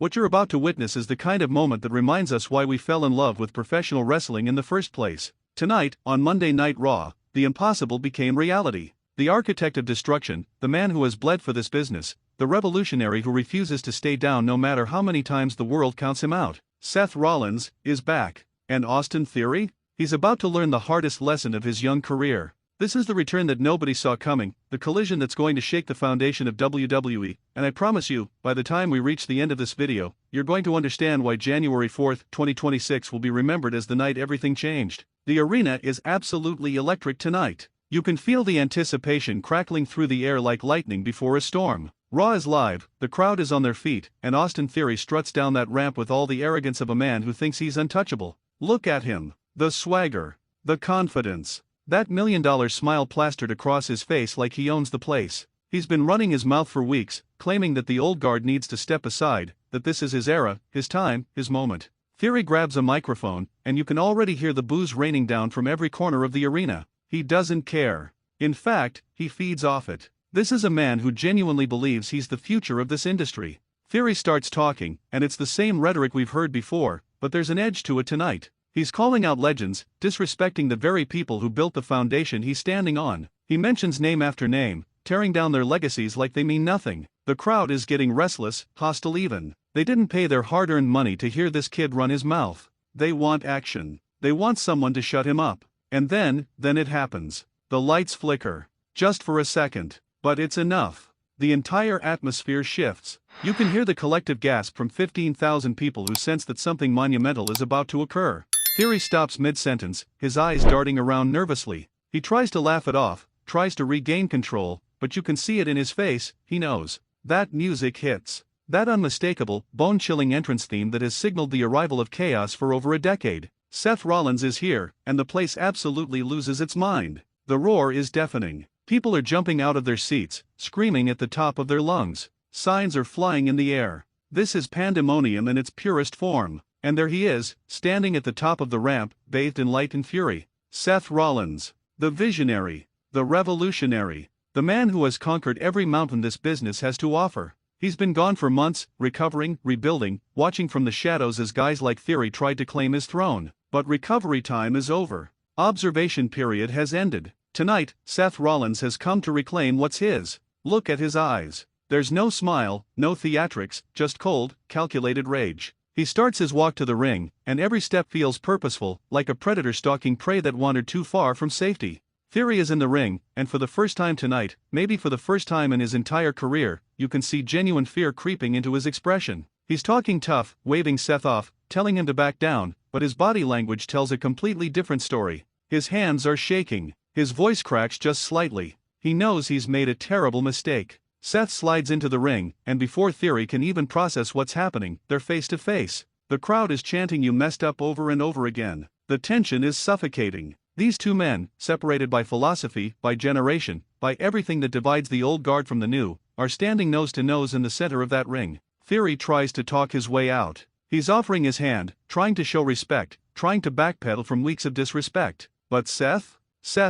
What you're about to witness is the kind of moment that reminds us why we fell in love with professional wrestling in the first place. Tonight, on Monday Night Raw, the impossible became reality. The architect of destruction, the man who has bled for this business, the revolutionary who refuses to stay down no matter how many times the world counts him out, Seth Rollins, is back. And Austin Theory? He's about to learn the hardest lesson of his young career. This is the return that nobody saw coming, the collision that's going to shake the foundation of WWE, and I promise you, by the time we reach the end of this video, you're going to understand why January 4th, 2026 will be remembered as the night everything changed. The arena is absolutely electric tonight. You can feel the anticipation crackling through the air like lightning before a storm. Raw is live, the crowd is on their feet, and Austin Theory struts down that ramp with all the arrogance of a man who thinks he's untouchable. Look at him. The swagger. The confidence. That $1 million smile plastered across his face like he owns the place. He's been running his mouth for weeks, claiming that the old guard needs to step aside, that this is his era, his time, his moment. Theory grabs a microphone, and you can already hear the boos raining down from every corner of the arena. He doesn't care. In fact, he feeds off it. This is a man who genuinely believes he's the future of this industry. Theory starts talking, and it's the same rhetoric we've heard before, but there's an edge to it tonight. He's calling out legends, disrespecting the very people who built the foundation he's standing on. He mentions name after name, tearing down their legacies like they mean nothing. The crowd is getting restless, hostile even. They didn't pay their hard-earned money to hear this kid run his mouth. They want action. They want someone to shut him up. And then it happens. The lights flicker. Just for a second. But it's enough. The entire atmosphere shifts. You can hear the collective gasp from 15,000 people who sense that something monumental is about to occur. Theory stops mid-sentence, his eyes darting around nervously. He tries to laugh it off, tries to regain control, but you can see it in his face. He knows. That music hits. That unmistakable, bone-chilling entrance theme that has signaled the arrival of chaos for over a decade. Seth Rollins is here, and the place absolutely loses its mind. The roar is deafening. People are jumping out of their seats, screaming at the top of their lungs. Signs are flying in the air. This is pandemonium in its purest form. And there he is, standing at the top of the ramp, bathed in light and fury. Seth Rollins. The visionary. The revolutionary. The man who has conquered every mountain this business has to offer. He's been gone for months, recovering, rebuilding, watching from the shadows as guys like Theory tried to claim his throne. But recovery time is over. Observation period has ended. Tonight, Seth Rollins has come to reclaim what's his. Look at his eyes. There's no smile, no theatrics, just cold, calculated rage. He starts his walk to the ring, and every step feels purposeful, like a predator stalking prey that wandered too far from safety. Theory is in the ring, and for the first time tonight, maybe for the first time in his entire career, you can see genuine fear creeping into his expression. He's talking tough, waving Seth off, telling him to back down, but his body language tells a completely different story. His hands are shaking. His voice cracks just slightly. He knows he's made a terrible mistake. Seth slides into the ring, and before Theory can even process what's happening, they're face to face. The crowd is chanting "You messed up" over and over again. The tension is suffocating. These two men, separated by philosophy, by generation, by everything that divides the old guard from the new, are standing nose to nose in the center of that ring. Theory tries to talk his way out. He's offering his hand, trying to show respect, trying to backpedal from weeks of disrespect. But Seth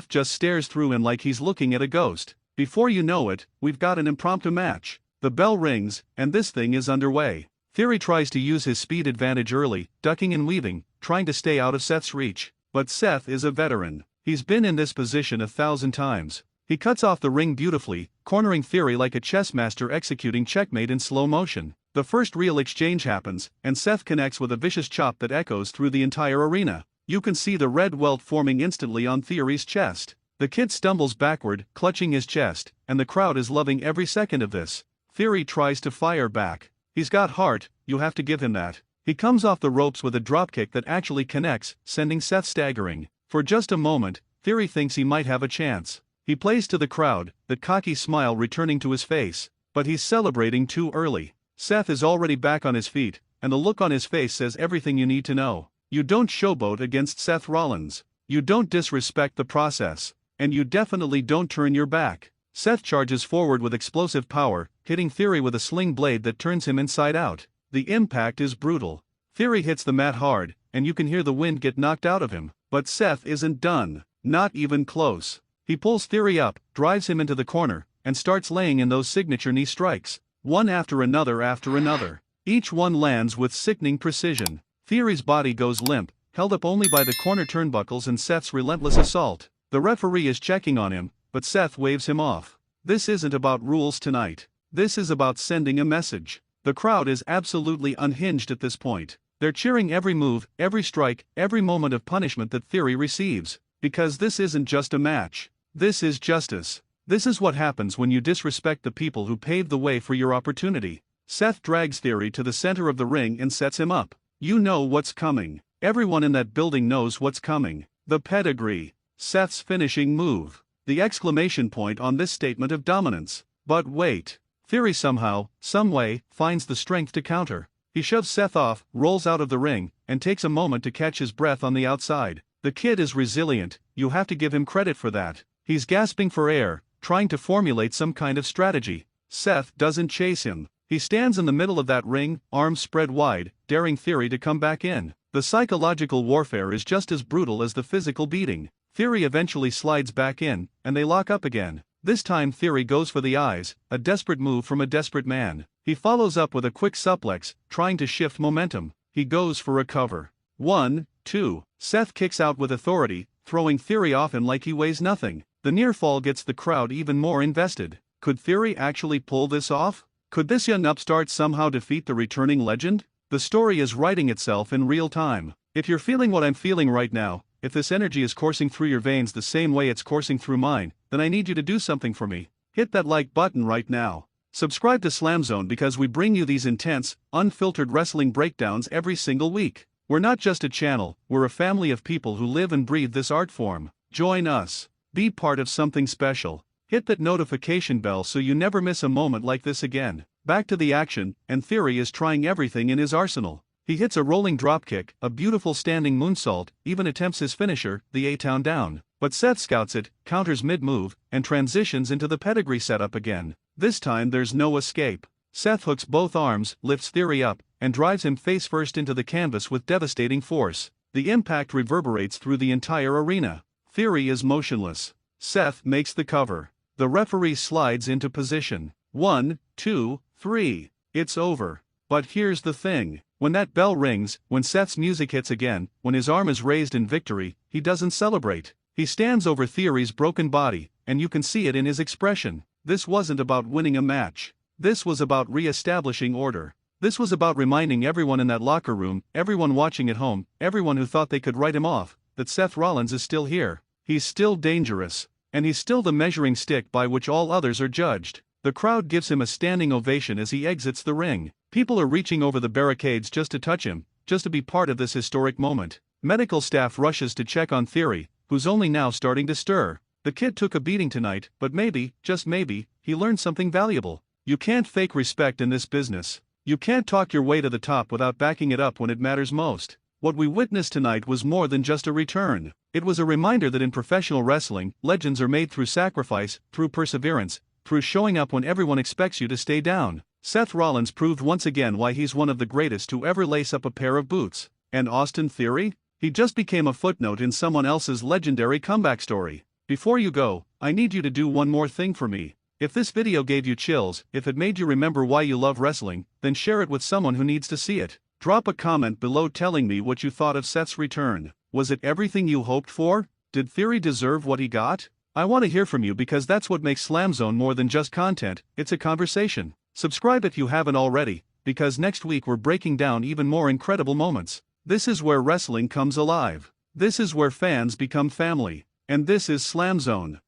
just stares through him like he's looking at a ghost. Before you know it, we've got an impromptu match. The bell rings, and this thing is underway. Theory tries to use his speed advantage early, ducking and weaving, trying to stay out of Seth's reach. But Seth is a veteran. He's been in this position 1,000 times. He cuts off the ring beautifully, cornering Theory like a chess master executing checkmate in slow motion. The first real exchange happens, and Seth connects with a vicious chop that echoes through the entire arena. You can see the red welt forming instantly on Theory's chest. The kid stumbles backward, clutching his chest, and the crowd is loving every second of this. Theory tries to fire back. He's got heart, you have to give him that. He comes off the ropes with a dropkick that actually connects, sending Seth staggering. For just a moment, Theory thinks he might have a chance. He plays to the crowd, that cocky smile returning to his face. But he's celebrating too early. Seth is already back on his feet, and the look on his face says everything you need to know. You don't showboat against Seth Rollins. You don't disrespect the process. And you definitely don't turn your back. Seth charges forward with explosive power, hitting Theory with a sling blade that turns him inside out. The impact is brutal. Theory hits the mat hard, and you can hear the wind get knocked out of him. But Seth isn't done. Not even close. He pulls Theory up, drives him into the corner, and starts laying in those signature knee strikes. One after another after another. Each one lands with sickening precision. Theory's body goes limp, held up only by the corner turnbuckles and Seth's relentless assault. The referee is checking on him, but Seth waves him off. This isn't about rules tonight. This is about sending a message. The crowd is absolutely unhinged at this point. They're cheering every move, every strike, every moment of punishment that Theory receives. Because this isn't just a match. This is justice. This is what happens when you disrespect the people who paved the way for your opportunity. Seth drags Theory to the center of the ring and sets him up. You know what's coming. Everyone in that building knows what's coming. The pedigree. Seth's finishing move. The exclamation point on this statement of dominance. But wait. Theory somehow, someway, finds the strength to counter. He shoves Seth off, rolls out of the ring, and takes a moment to catch his breath on the outside. The kid is resilient, you have to give him credit for that. He's gasping for air, trying to formulate some kind of strategy. Seth doesn't chase him. He stands in the middle of that ring, arms spread wide, daring Theory to come back in. The psychological warfare is just as brutal as the physical beating. Theory eventually slides back in, and they lock up again. This time Theory goes for the eyes, a desperate move from a desperate man. He follows up with a quick suplex, trying to shift momentum. He goes for a cover. 1, 2. Seth kicks out with authority, throwing Theory off him like he weighs nothing. The near fall gets the crowd even more invested. Could Theory actually pull this off? Could this young upstart somehow defeat the returning legend? The story is writing itself in real time. If you're feeling what I'm feeling right now, if this energy is coursing through your veins the same way it's coursing through mine, then I need you to do something for me. Hit that like button right now. Subscribe to SLAMZONE because we bring you these intense, unfiltered wrestling breakdowns every single week. We're not just a channel, we're a family of people who live and breathe this art form. Join us. Be part of something special. Hit that notification bell so you never miss a moment like this again. Back to the action, and Theory is trying everything in his arsenal. He hits a rolling dropkick, a beautiful standing moonsault, even attempts his finisher, the A-Town Down. But Seth scouts it, counters mid-move, and transitions into the pedigree setup again. This time there's no escape. Seth hooks both arms, lifts Theory up, and drives him face-first into the canvas with devastating force. The impact reverberates through the entire arena. Theory is motionless. Seth makes the cover. The referee slides into position. 1, 2, 3. It's over. But here's the thing. When that bell rings, when Seth's music hits again, when his arm is raised in victory, he doesn't celebrate. He stands over Theory's broken body, and you can see it in his expression. This wasn't about winning a match. This was about re-establishing order. This was about reminding everyone in that locker room, everyone watching at home, everyone who thought they could write him off, that Seth Rollins is still here. He's still dangerous. And he's still the measuring stick by which all others are judged. The crowd gives him a standing ovation as he exits the ring. People are reaching over the barricades just to touch him, just to be part of this historic moment. Medical staff rushes to check on Theory, who's only now starting to stir. The kid took a beating tonight, but maybe, just maybe, he learned something valuable. You can't fake respect in this business. You can't talk your way to the top without backing it up when it matters most. What we witnessed tonight was more than just a return. It was a reminder that in professional wrestling, legends are made through sacrifice, through perseverance, through showing up when everyone expects you to stay down. Seth Rollins proved once again why he's one of the greatest to ever lace up a pair of boots. And Austin Theory? He just became a footnote in someone else's legendary comeback story. Before you go, I need you to do one more thing for me. If this video gave you chills, if it made you remember why you love wrestling, then share it with someone who needs to see it. Drop a comment below telling me what you thought of Seth's return. Was it everything you hoped for? Did Theory deserve what he got? I want to hear from you because that's what makes SLAMZONE more than just content, it's a conversation. Subscribe if you haven't already, because next week we're breaking down even more incredible moments. This is where wrestling comes alive. This is where fans become family. And this is SLAMZONE.